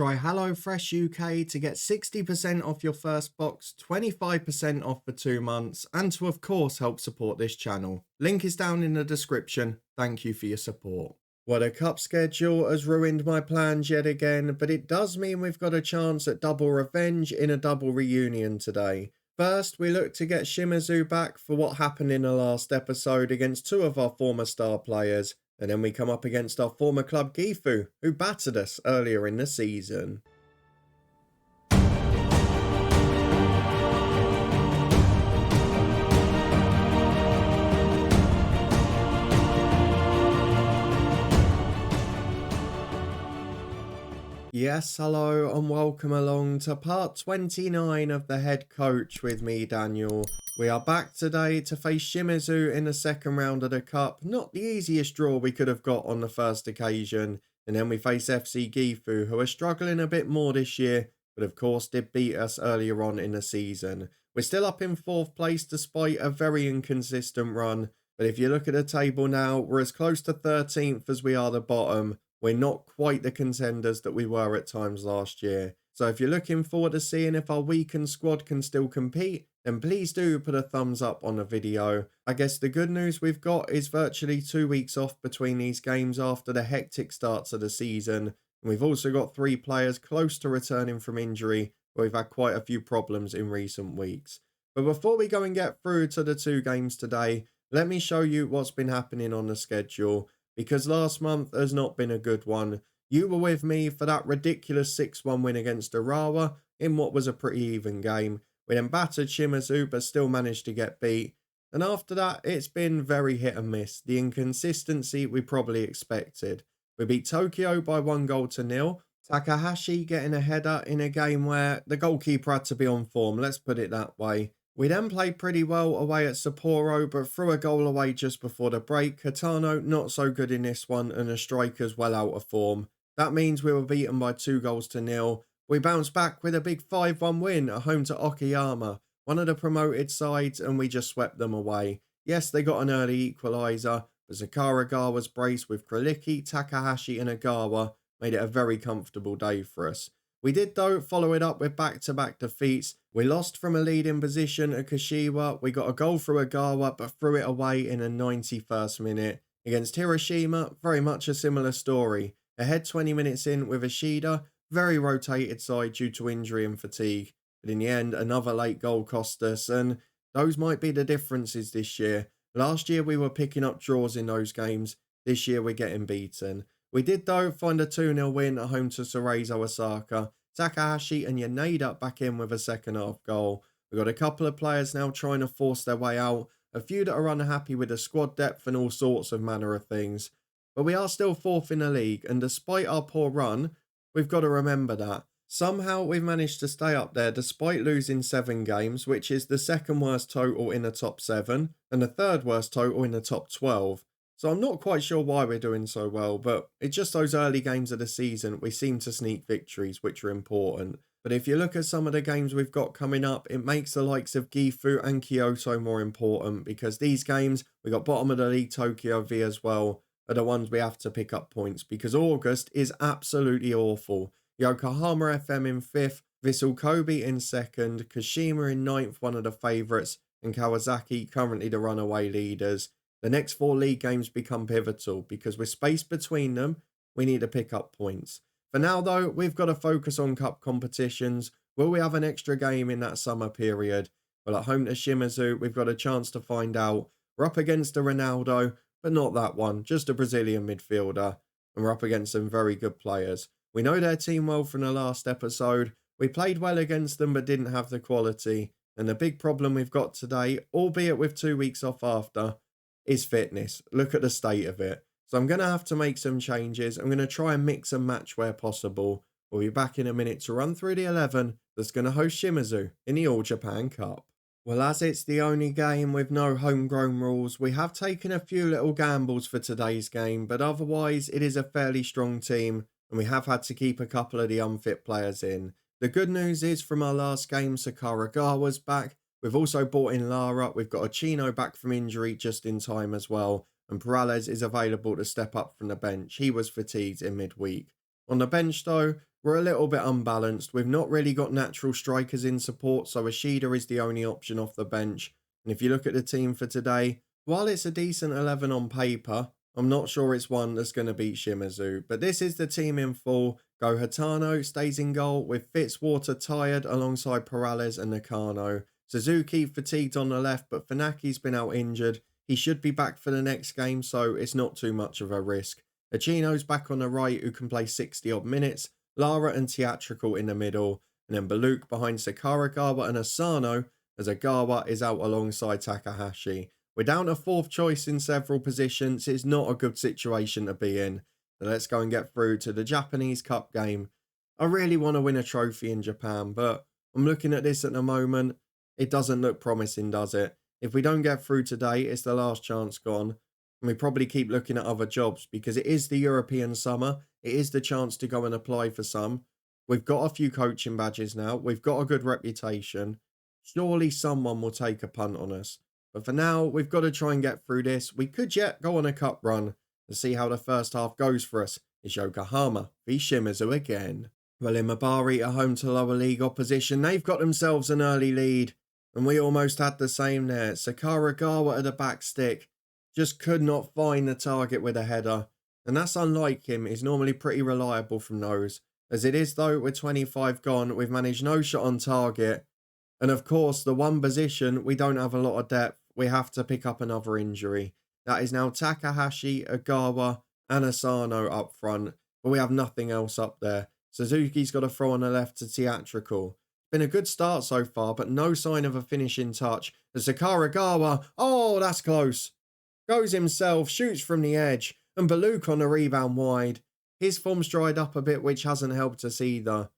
Try HelloFresh UK to get 60% off your first box, 25% off for 2 months, and to of course help support this channel. Link is down in the description. Thank you for your support. Well, the cup schedule has ruined my plans yet again, but it does mean we've got a chance at double revenge in a double reunion today. First, we look to get Shimizu back for what happened in the last episode against two of our former star players, and then we come up against our former club Gifu, who battered us earlier in the season. Yes, hello and welcome along to part 29 of the Head Coach with me, Daniel. We are back today to face Shimizu in the second round of the Cup. Not the easiest draw we could have got on the first occasion. And then we face FC Gifu, who are struggling a bit more this year, but of course did beat us earlier on in the season. We're still up in 4th place despite a very inconsistent run. But if you look at the table now, we're as close to 13th as we are the bottom. We're not quite the contenders that we were at times last year. So if you're looking forward to seeing if our weakened squad can still compete, then please do put a thumbs up on the video. I guess the good news we've got is virtually 2 weeks off between these games after the hectic starts of the season. And we've also got 3 players close to returning from injury, where we've had quite a few problems in recent weeks. But before we go and get through to the 2 games today, let me show you what's been happening on the schedule. Because last month has not been a good one. You were with me for that ridiculous 6-1 win against Urawa in what was a pretty even game. We then battered Shimizu but still managed to get beat. And after that, it's been very hit and miss. The inconsistency we probably expected. We beat Tokyo by 1-0. Takahashi getting a header in a game where the goalkeeper had to be on form, let's put it that way. We then played pretty well away at Sapporo, but threw a goal away just before the break. Katano not so good in this one, and the strikers well out of form. That means we were beaten by 2-0. We bounced back with a big 5-1 win at home to Okayama, one of the promoted sides, and we just swept them away. Yes, they got an early equaliser, but Sakuragawa's brace with Kraliki, Takahashi and Agawa made it a very comfortable day for us. We did, though, follow it up with back-to-back defeats. We lost from a leading position at Kashiwa. We got a goal through Agawa, but threw it away in the 91st minute. Against Hiroshima, very much a similar story. Ahead 20 minutes in with Ishida, very rotated side due to injury and fatigue. But in the end, another late goal cost us, and those might be the differences this year. Last year, we were picking up draws in those games. This year, we're getting beaten. We did, though, find a 2-0 win at home to Cerezo Osaka. Takahashi and Yaneda back in with a second half goal. We've got a couple of players now trying to force their way out. A few that are unhappy with the squad depth and all sorts of manner of things. But we are still 4th in the league, and despite our poor run, we've got to remember that. Somehow we've managed to stay up there despite losing 7 games, which is the second worst total in the top 7 and the third worst total in the top 12. So I'm not quite sure why we're doing so well, but it's just those early games of the season we seem to sneak victories, which are important. But if you look at some of the games we've got coming up, it makes the likes of Gifu and Kyoto more important, because these games, we got bottom of the league Tokyo V as well, are the ones we have to pick up points, because August is absolutely awful. Yokohama FM in 5th, Vissel Kobe in 2nd, Kashima in 9th, one of the favourites, and Kawasaki currently the runaway leaders. The next 4 league games become pivotal because with space between them, we need to pick up points. For now, though, we've got to focus on cup competitions. Will we have an extra game in that summer period? Well, at home to Shimizu, we've got a chance to find out. We're up against a Ronaldo, but not that one, just a Brazilian midfielder. And we're up against some very good players. We know their team well from the last episode. We played well against them, but didn't have the quality. And the big problem we've got today, albeit with 2 weeks off after, is fitness. Look at the state of it. So I'm going to have to make some changes. I'm going to try and mix and match where possible. We'll be back in a minute to run through the 11 that's going to host Shimizu in the All Japan Cup. Well, as it's the only game with no homegrown rules, we have taken a few little gambles for today's game, but otherwise it is a fairly strong team and we have had to keep a couple of the unfit players in. The good news is from our last game, Sakuragawa's back. We've also brought in Lara. We've got Ochino back from injury just in time as well. And Perales is available to step up from the bench. He was fatigued in midweek. On the bench though, we're a little bit unbalanced. We've not really got natural strikers in support, so Ishida is the only option off the bench. And if you look at the team for today, while it's a decent 11 on paper, I'm not sure it's one that's going to beat Shimizu. But this is the team in full. Go Hatano stays in goal with Fitzwater tired alongside Perales and Nakano. Suzuki fatigued on the left, but Funaki's been out injured. He should be back for the next game, so it's not too much of a risk. Achino's back on the right, who can play 60 odd minutes. Lara and Theatrical in the middle. And then Baluk behind Sakuragawa and Asano, as Agawa is out alongside Takahashi. We're down to fourth choice in several positions. It's not a good situation to be in. So let's go and get through to the Japanese Cup game. I really want to win a trophy in Japan, but I'm looking at this at the moment. It doesn't look promising, does it? If we don't get through today, it's the last chance gone. And we probably keep looking at other jobs because it is the European summer. It is the chance to go and apply for some. We've got a few coaching badges now. We've got a good reputation. Surely someone will take a punt on us. But for now, we've got to try and get through this. We could yet go on a cup run to see how the first half goes for us. It's Yokohama v Shimizu again. Well, Imabari are home to lower league opposition. They've got themselves an early lead. And we almost had the same there. Sakuragawa at the back stick. Just could not find the target with a header. And that's unlike him. He's normally pretty reliable from those. As it is though, with 25 gone, we've managed no shot on target. And of course, the one position, we don't have a lot of depth. We have to pick up another injury. That is now Takahashi, Agawa, and Asano up front. But we have nothing else up there. Suzuki's got a throw on the left to Theatrical. Been a good start so far, but no sign of a finishing touch. The Sakuragawa, oh, that's close. Goes himself, shoots from the edge, and Baluk on the rebound wide. His form's dried up a bit, which hasn't helped us either.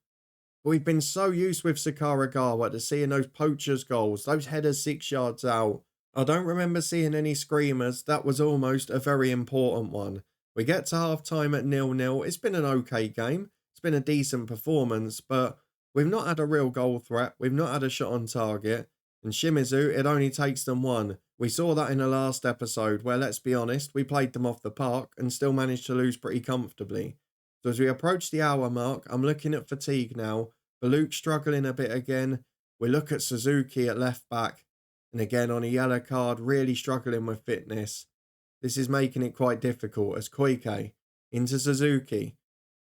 But we've been so used with Sakuragawa to seeing those poachers' goals, those headers 6 yards out. I don't remember seeing any screamers. That was almost a very important one. We get to half-time at 0-0. It's been an okay game. It's been a decent performance, but we've not had a real goal threat. We've not had a shot on target. And Shimizu, it only takes them one. We saw that in the last episode where, let's be honest, we played them off the park and still managed to lose pretty comfortably. So as we approach the hour mark, I'm looking at fatigue now. Baluk struggling a bit again. We look at Suzuki at left back. And again on a yellow card, really struggling with fitness. This is making it quite difficult as Koike into Suzuki.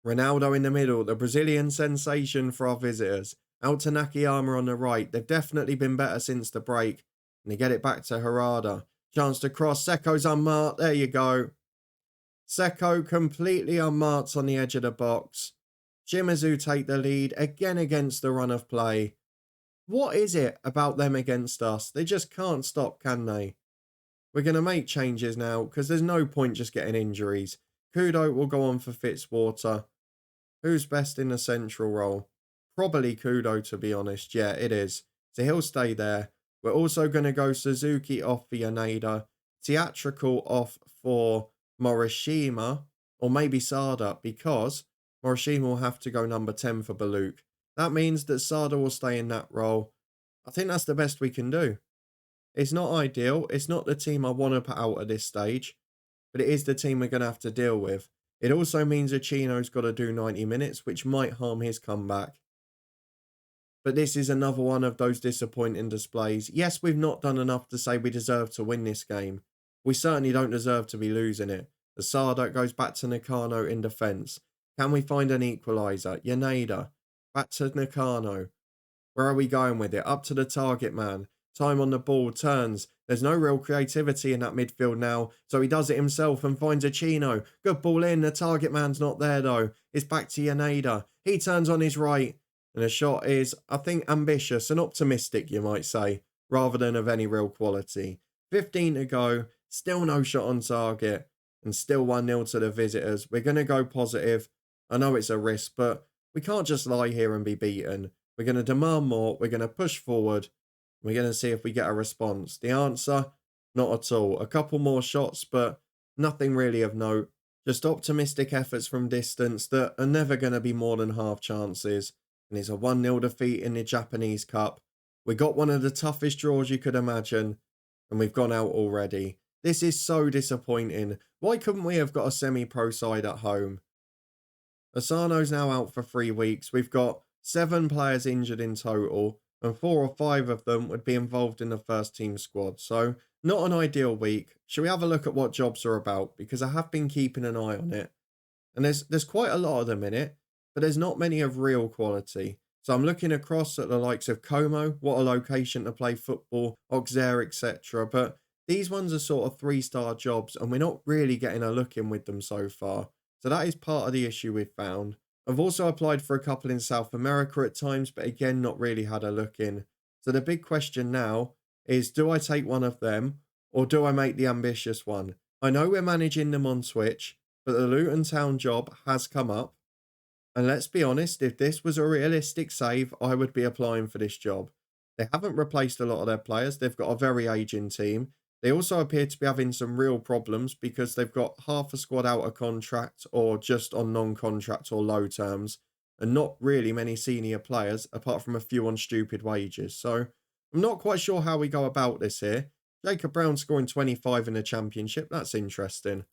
Ronaldo in the middle, the Brazilian sensation for our visitors. Out to Nakayama on the right. They've definitely been better since the break. And they get it back to Harada. Chance to cross. Seko's unmarked. There you go. Seko completely unmarked on the edge of the box. Shimizu take the lead again against the run of play. What is it about them against us? They just can't stop, can they? We're going to make changes now because there's no point just getting injuries. Kudo will go on for Fitzwater. Who's best in the central role? Probably Kudo, to be honest. Yeah, it is. So he'll stay there. We're also going to go Suzuki off for Yaneda. Theatrical off for Morishima. Or maybe Sada, because Morishima will have to go number 10 for Baluk. That means that Sada will stay in that role. I think that's the best we can do. It's not ideal. It's not the team I want to put out at this stage. But it is the team we're going to have to deal with. It also means Achino's got to do 90 minutes, which might harm his comeback. But this is another one of those disappointing displays. Yes, we've not done enough to say we deserve to win this game. We certainly don't deserve to be losing it. The Sada goes back to Nakano in defence. Can we find an equaliser? Yaneda. Back to Nakano. Where are we going with it? Up to the target man. Time on the ball, turns. There's no real creativity in that midfield now, so he does it himself and finds Achino. Good ball in, the target man's not there though. It's back to Yaneda. He turns on his right, and the shot is, I think, ambitious and optimistic, you might say, rather than of any real quality. 15 to go, still no shot on target, and still 1-0 to the visitors. We're going to go positive. I know it's a risk, but we can't just lie here and be beaten. We're going to demand more, we're going to push forward. We're going to see if we get a response. The answer, not at all. A couple more shots, but nothing really of note. Just optimistic efforts from distance that are never going to be more than half chances. And it's a 1-0 defeat in the Japanese Cup. We got one of the toughest draws you could imagine. And we've gone out already. This is so disappointing. Why couldn't we have got a semi-pro side at home? Asano's now out for 3 weeks. We've got 7 players injured in total, and 4 or 5 of them would be involved in the first team squad. So, not an ideal week. Shall we have a look at what jobs are about? Because I have been keeping an eye on it. And there's quite a lot of them in it, but there's not many of real quality. So I'm looking across at the likes of Como, what a location to play football, Auxerre, etc. But these ones are sort of 3-star jobs, and we're not really getting a look in with them so far. So that is part of the issue we've found. I've also applied for a couple in South America at times, but again, not really had a look in. So the big question now is, do I take one of them, or do I make the ambitious one? I know we're managing them on Switch, but the Luton Town job has come up. And let's be honest, if this was a realistic save, I would be applying for this job. They haven't replaced a lot of their players. They've got a very aging team. They also appear to be having some real problems because they've got half a squad out of contract or just on non-contract or low terms, and not really many senior players apart from a few on stupid wages. So I'm not quite sure how we go about this here. Jacob Brown scoring 25 in the Championship. That's interesting.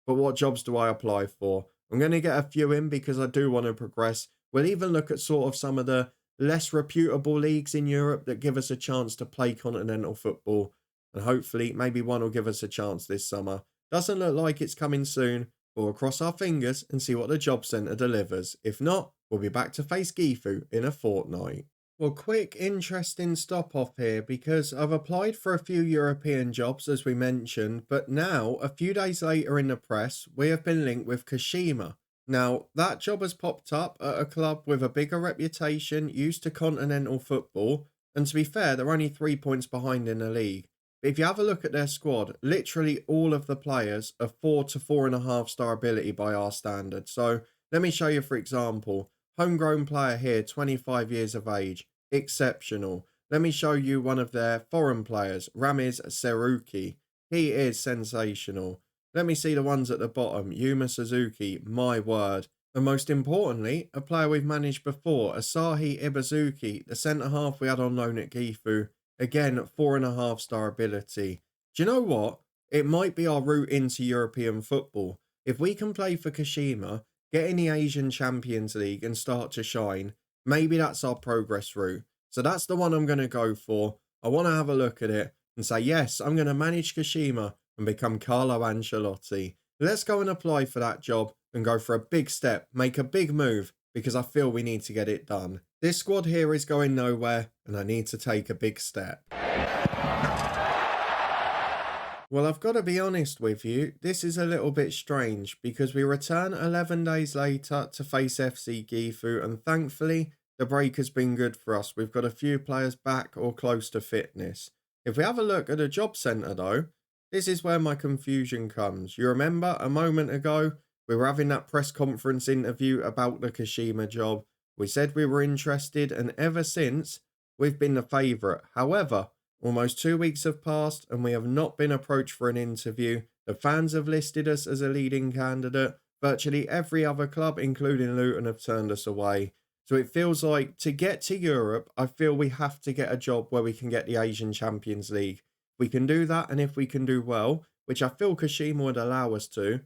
But what jobs do I apply for? I'm going to get a few in because I do want to progress. We'll even look at sort of some of the less reputable leagues in Europe that give us a chance to play continental football. And hopefully maybe one will give us a chance this summer. Doesn't look like it's coming soon, but we'll cross our fingers and see what the job centre delivers. If not, we'll be back to face Gifu in a fortnight. Well, quick, interesting stop off here because I've applied for a few European jobs, as we mentioned, but now, a few days later in the press, we have been linked with Kashima. Now, that job has popped up at a club with a bigger reputation, used to continental football, and to be fair, they're only 3 points behind in the league. But if you have a look at their squad, literally all of the players are 4 to 4.5 star ability by our standards. So, let me show you, for example. Homegrown player here, 25 years of age. Exceptional. Let me show you one of their foreign players, Ramiz Seruki. He is sensational. Let me see the ones at the bottom. Yuma Suzuki, my word. And most importantly, a player we've managed before, Asahi Ibazuki, the centre-half we had on loan at Gifu. Again, 4.5 star ability. Do you know what? It might be our route into European football. If we can play for Kashima, get in the Asian Champions League and start to shine, maybe that's our progress route. So that's the one I'm going to go for. I want to have a look at it and say, yes, I'm going to manage Kashima and become Carlo Ancelotti. Let's go and apply for that job and go for a big step, make a big move, because I feel we need to get it done. This squad here is going nowhere and I need to take a big step. Well, I've got to be honest with you, this is a little bit strange because we return 11 days later to face FC Gifu, and thankfully the break has been good for us. We've got a few players back or close to fitness. If we have a look at the job centre though, this is where my confusion comes. You remember a moment ago, we were having that press conference interview about the Kashima job. We said we were interested, and ever since, we've been the favourite. However, almost 2 weeks have passed and we have not been approached for an interview. The fans have listed us as a leading candidate. Virtually every other club, including Luton, have turned us away. So it feels like to get to Europe, I feel we have to get a job where we can get the Asian Champions League. We can do that, and if we can do well, which I feel Kashima would allow us to,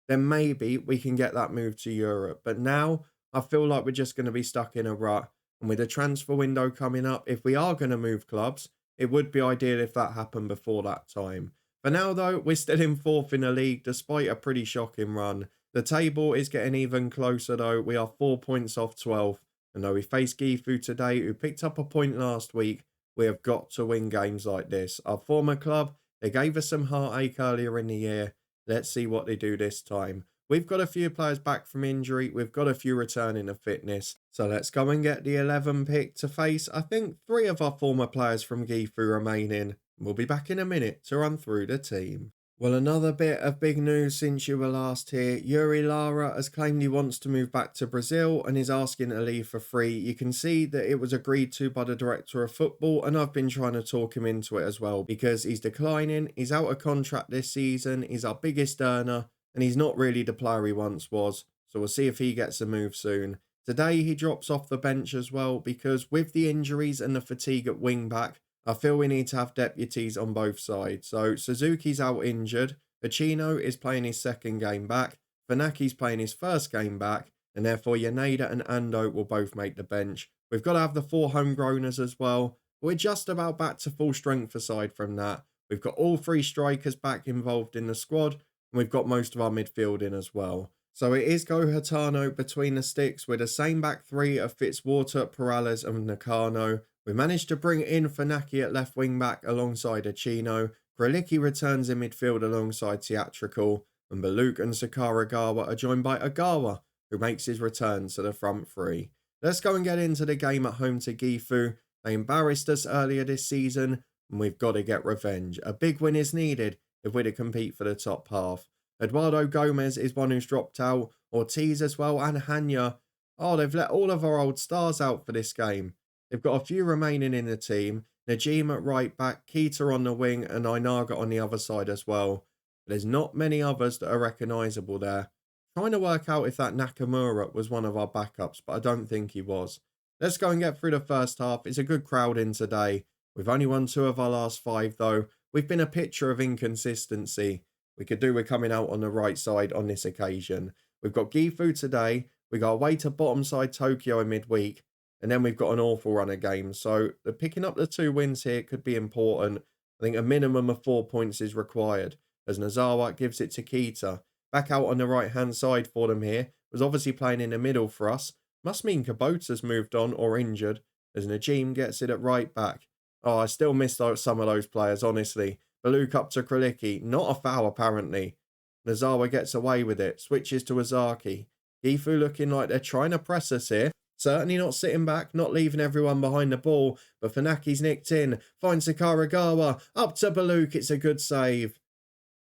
then maybe we can get that move to Europe. But now, I feel like we're just going to be stuck in a rut. And with the transfer window coming up, if we are going to move clubs, it would be ideal if that happened before that time. For now though, we're still in 4th in the league despite a pretty shocking run. The table is getting even closer though. We are 4 points off 12th. And though we face Gifu today, who picked up a point last week, we have got to win games like this. Our former club, they gave us some heartache earlier in the year. Let's see what they do this time. We've got a few players back from injury. We've got a few returning to fitness. So let's go and get the 11 pick to face, I think, 3 of our former players from Gifu remaining. We'll be back in a minute to run through the team. Well, another bit of big news since you were last here. Yuri Lara has claimed he wants to move back to Brazil and is asking to leave for free. You can see that it was agreed to by the director of football, and I've been trying to talk him into it as well because he's declining. He's out of contract this season. He's our biggest earner, and he's not really the player he once was. So we'll see if he gets a move soon. Today he drops off the bench as well because with the injuries and the fatigue at wing back, I feel we need to have deputies on both sides. So Suzuki's out injured. Achino is playing his second game back. Funaki's playing his first game back. and therefore Yaneda and Ando will both make the bench. We've got to have the 4 homegrowners as well. We're just about back to full strength aside from that. We've got all 3 strikers back involved in the squad, and we've got most of our midfield in as well. So it is Go Hatano between the sticks with the same back 3 of Fitzwater, Perales and Nakano. We managed to bring in Funaki at left wing back alongside Achino. Kralicki returns in midfield alongside Theatrical, and Baluk and Sakaragawa are joined by Agawa, who makes his return to the front 3. Let's go and get into the game at home to Gifu. They embarrassed us earlier this season, and we've got to get revenge. A big win is needed if we're to compete for the top half. Eduardo Gomez is one who's dropped out, Ortiz as well, and Hanya. Oh, they've let all of our old stars out for this game. They've got a few remaining in the team. Najim at right back, Keita on the wing, and Ainaga on the other side as well. But there's not many others that are recognisable there. Trying to work out if that Nakamura was one of our backups, but I don't think he was. Let's go and get through the first half. It's a good crowd in today. We've only won 2 of our last 5 though. We've been a picture of inconsistency. We could do with coming out on the right side on this occasion. We've got Gifu today. We got away to bottom side Tokyo in midweek. And then we've got an awful run of games. So picking up the 2 wins here could be important. I think a minimum of 4 points is required, as Nozawa gives it to Keita. Back out on the right-hand side for them here. Was obviously playing in the middle for us. Must mean Kubota's moved on or injured, as Najim gets it at right back. Oh, I still miss some of those players, honestly. Baluk up to Kralicki. Not a foul, apparently. Nozawa gets away with it. Switches to Ozaki. Gifu looking like they're trying to press us here. Certainly not sitting back, not leaving everyone behind the ball. But Funaki's nicked in. Finds Sakaragawa. Up to Baluk. It's a good save.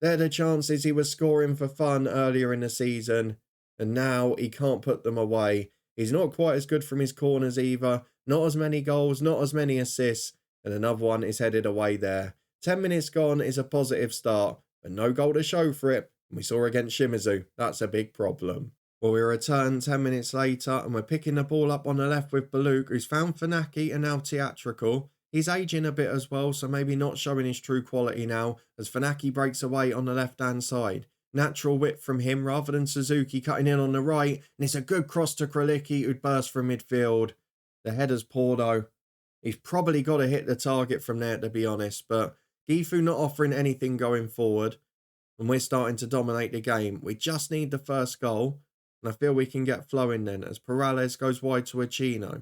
They're the chances he was scoring for fun earlier in the season. And now he can't put them away. He's not quite as good from his corners either. Not as many goals, not as many assists. And another one is headed away there. 10 minutes gone is a positive start, but no goal to show for it. And we saw against Shimizu. That's a big problem. Well, we return 10 minutes later and we're picking the ball up on the left with Baluk, who's found Funaki and now Theatrical. He's aging a bit as well, so maybe not showing his true quality now, as Funaki breaks away on the left-hand side. Natural width from him rather than Suzuki cutting in on the right, and it's a good cross to Kralicki, who'd burst from midfield. The header's poor though. He's probably got to hit the target from there, to be honest, but Gifu not offering anything going forward, and we're starting to dominate the game. We just need the first goal, and I feel we can get flowing then, as Perales goes wide to Achino.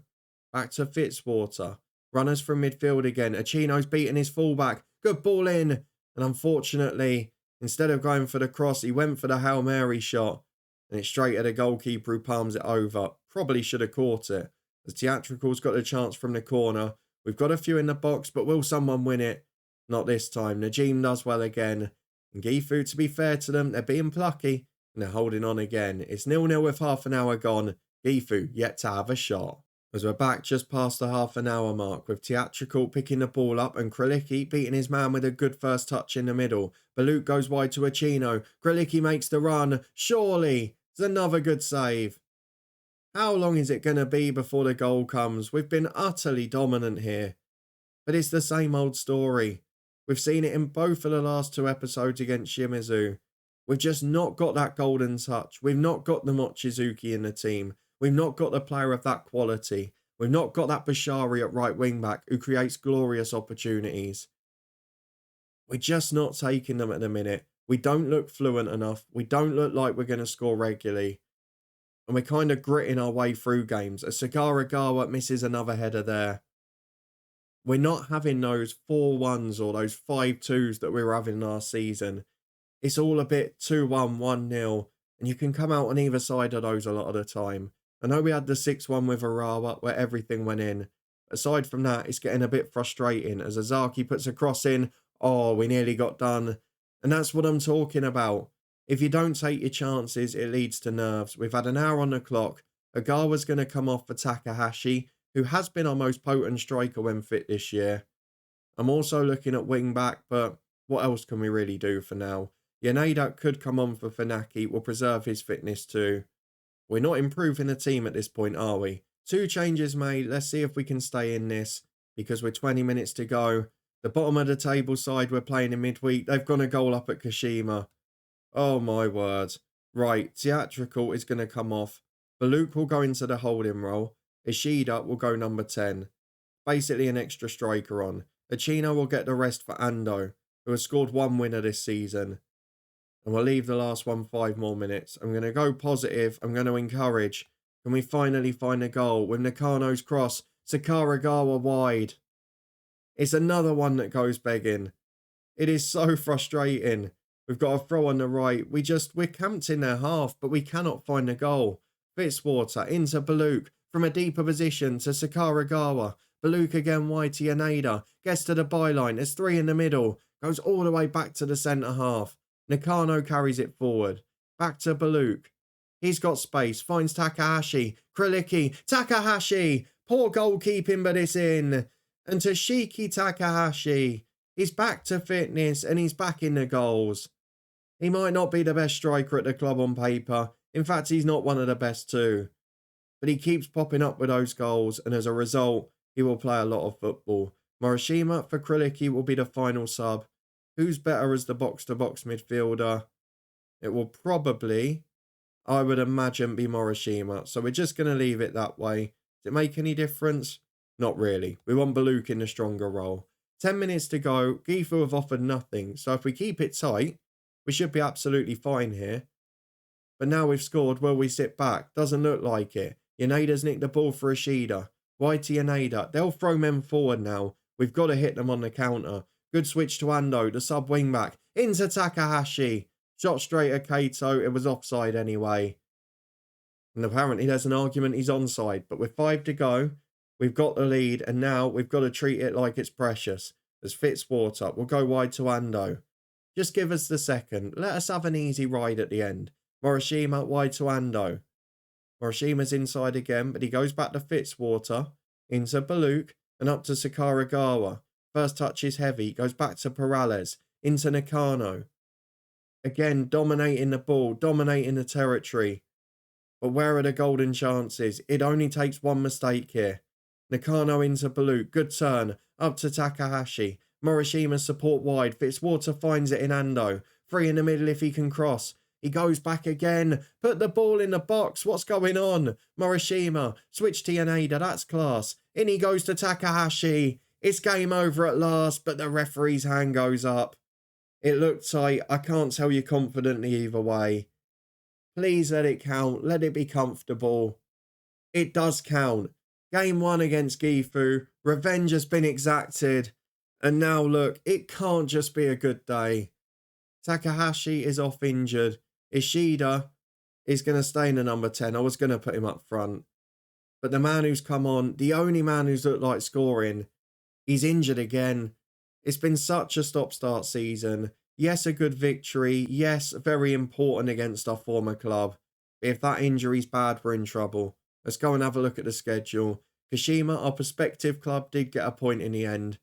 Back to Fitzwater. Runners from midfield again. Achino's beating his fullback. Good ball in. And unfortunately, instead of going for the cross, he went for the Hail Mary shot. And it's straight at the goalkeeper who palms it over. Probably should have caught it, as Theatrical's got a chance from the corner. We've got a few in the box, but will someone win it? Not this time. Najim does well again. And Gifu, to be fair to them, they're being plucky. And they're holding on again. It's 0-0 with half an hour gone. Gifu yet to have a shot. As we're back just past the half an hour mark, with Theatrical picking the ball up and Kralicki beating his man with a good first touch in the middle. Baluk goes wide to Achino. Kralicki makes the run. Surely! It's another good save. How long is it going to be before the goal comes? We've been utterly dominant here. But it's the same old story. We've seen it in both of the last 2 episodes against Shimizu. We've just not got that golden touch. We've not got the Mochizuki in the team. We've not got the player of that quality. We've not got that Bashari at right wing back who creates glorious opportunities. We're just not taking them at the minute. We don't look fluent enough. We don't look like we're going to score regularly. And we're kind of gritting our way through games. As Sakaragawa misses another header there. We're not having those 4-1s or those 5-2s that we were having last season. It's all a bit 2-1, 1-0. And you can come out on either side of those a lot of the time. I know we had the 6-1 with Arawa where everything went in. Aside from that, it's getting a bit frustrating as Ozaki puts a cross in. Oh, we nearly got done. And that's what I'm talking about. If you don't take your chances, it leads to nerves. We've had an hour on the clock. Agawa's going to come off for Takahashi, who has been our most potent striker when fit this year. I'm also looking at wing back, but what else can we really do for now? Yaneda could come on for Funaki. We'll preserve his fitness too. We're not improving the team at this point, are we? 2 changes made. Let's see if we can stay in this, because we're 20 minutes to go. The bottom of the table side we're playing in midweek. They've gone a goal up at Kashima. Oh my word. Right, Theatrical is going to come off. Baluk will go into the holding role. Ishida will go number 10. Basically an extra striker on. Achino will get the rest for Ando, who has scored 1 winner this season. And we'll leave the last one 5 more minutes. I'm going to go positive. I'm going to encourage. Can we finally find a goal with Nakano's cross? Sakuragawa wide. It's another one that goes begging. It is so frustrating. We've got a throw on the right. We're camped in their half, but we cannot find a goal. Fitzwater into Baluk from a deeper position to Sakuragawa. Baluk again wide to Yaneda. Gets to the byline. There's 3 in the middle. Goes all the way back to the centre half. Nakano carries it forward. Back to Baluk. He's got space. Finds Takahashi. Krilliki. Takahashi. Poor goalkeeping, but it's in. And Toshiki Takahashi. He's back to fitness and he's back in the goals. He might not be the best striker at the club on paper. In fact, he's not one of the best too. But he keeps popping up with those goals, and as a result, he will play a lot of football. Morishima for Krilliki will be the final sub. Who's better as the box-to-box midfielder? It will probably, I would imagine, be Morishima. So we're just going to leave it that way. Does it make any difference? Not really. We want Baluk in the stronger role. 10 minutes to go. Gifu have offered nothing. So if we keep it tight, we should be absolutely fine here. But now we've scored, will we sit back? Doesn't look like it. Yaneda's nicked the ball for Ishida. Wide to Yaneda. They'll throw men forward now. We've got to hit them on the counter. Good switch to Ando, the sub wing back. Into Takahashi. Shot straight at Kato. It was offside anyway. And apparently there's an argument he's onside. But with 5 to go, we've got the lead. And now we've got to treat it like it's precious. As Fitzwater, we'll go wide to Ando. Just give us the second. Let us have an easy ride at the end. Morishima wide to Ando. Morishima's inside again, but he goes back to Fitzwater. Into Baluk and up to Sakuragawa. First touch is heavy. Goes back to Perales. Into Nakano. Again, dominating the ball. Dominating the territory. But where are the golden chances? It only takes one mistake here. Nakano into Baluk. Good turn. Up to Takahashi. Morishima support wide. Fitzwater finds it in Ando. 3 in the middle if he can cross. He goes back again. Put the ball in the box. What's going on? Morishima. Switch to Yaneda. That's class. In he goes to Takahashi. It's game over at last, but the referee's hand goes up. It looked tight. I can't tell you confidently either way. Please let it count. Let it be comfortable. It does count. Game 1 against Gifu. Revenge has been exacted. And now look, it can't just be a good day. Takahashi is off injured. Ishida is going to stay in the number 10. I was going to put him up front. But the man who's come on, the only man who's looked like scoring, he's injured again. It's been such a stop-start season. Yes, a good victory. Yes, very important against our former club. But if that injury's bad, we're in trouble. Let's go and have a look at the schedule. Kashima, our prospective club, did get a point in the end.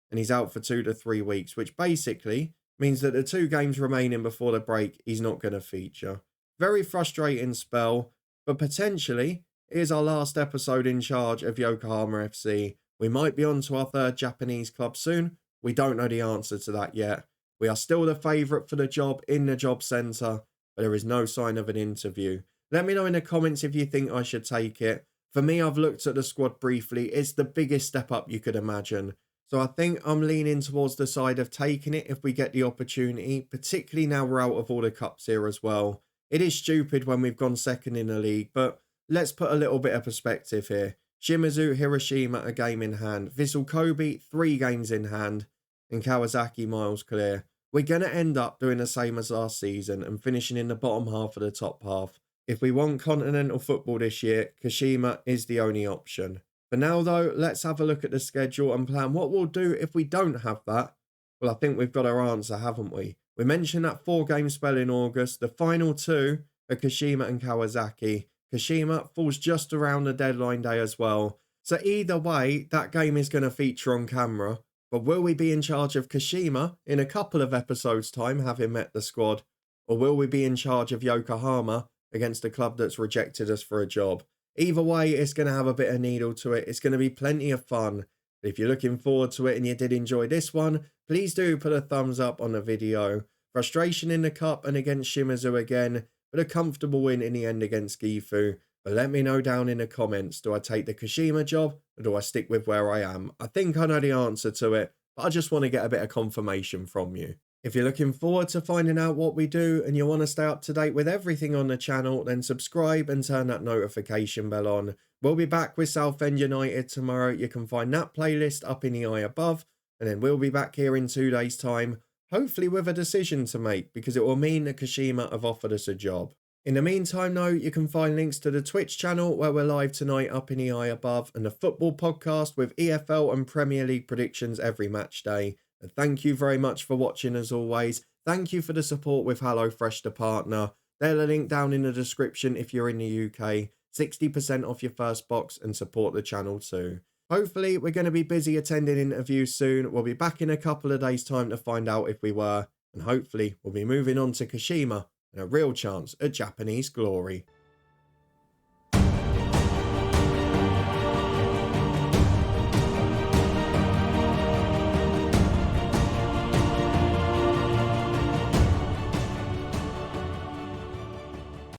And he's out for 2 to 3 weeks, which basically means that the 2 games remaining before the break, he's not going to feature. Very frustrating spell, but potentially it is our last episode in charge of Yokohama FC. We might be on to our 3rd Japanese club soon. We don't know the answer to that yet. We are still the favourite for the job in the job centre, but there is no sign of an interview. Let me know in the comments if you think I should take it. For me, I've looked at the squad briefly. It's the biggest step up you could imagine. So I think I'm leaning towards the side of taking it if we get the opportunity, particularly now we're out of all the cups here as well. It is stupid when we've gone 2nd in the league, but let's put a little bit of perspective here. Shimizu, Hiroshima, a game in hand. Vissel Kobe, 3 games in hand. And Kawasaki miles clear. We're going to end up doing the same as last season and finishing in the bottom half of the top half. If we want continental football this year, Kashima is the only option. For now, though, let's have a look at the schedule and plan what we'll do if we don't have that. Well, I think we've got our answer, haven't we? We mentioned that 4-game spell in August. The final 2 are Kashima and Kawasaki. Kashima falls just around the deadline day as well. So either way, that game is going to feature on camera. But will we be in charge of Kashima in a couple of episodes' time, having met the squad? Or will we be in charge of Yokohama against a club that's rejected us for a job? Either way, it's going to have a bit of needle to it. It's going to be plenty of fun. But if you're looking forward to it and you did enjoy this one, please do put a thumbs up on the video. Frustration in the cup and against Shimizu again, but a comfortable win in the end against Gifu. But let me know down in the comments, do I take the Kashima job or do I stick with where I am? I think I know the answer to it, but I just want to get a bit of confirmation from you. If you're looking forward to finding out what we do and you want to stay up to date with everything on the channel, then subscribe and turn that notification bell on. We'll be back with Southend United tomorrow. You can find that playlist up in the eye above. And then we'll be back here in 2 days' time, hopefully with a decision to make, because it will mean that Kashima have offered us a job. In the meantime, though, you can find links to the Twitch channel where we're live tonight up in the eye above, and the football podcast with EFL and Premier League predictions every match day. And thank you very much for watching as always. Thank you for the support with HelloFresh, the partner. There's a link down in the description if you're in the UK. 60% off your first box and support the channel too. Hopefully, we're going to be busy attending interviews soon. We'll be back in a couple of days' time to find out if we were. And hopefully, we'll be moving on to Kashima and a real chance at Japanese glory.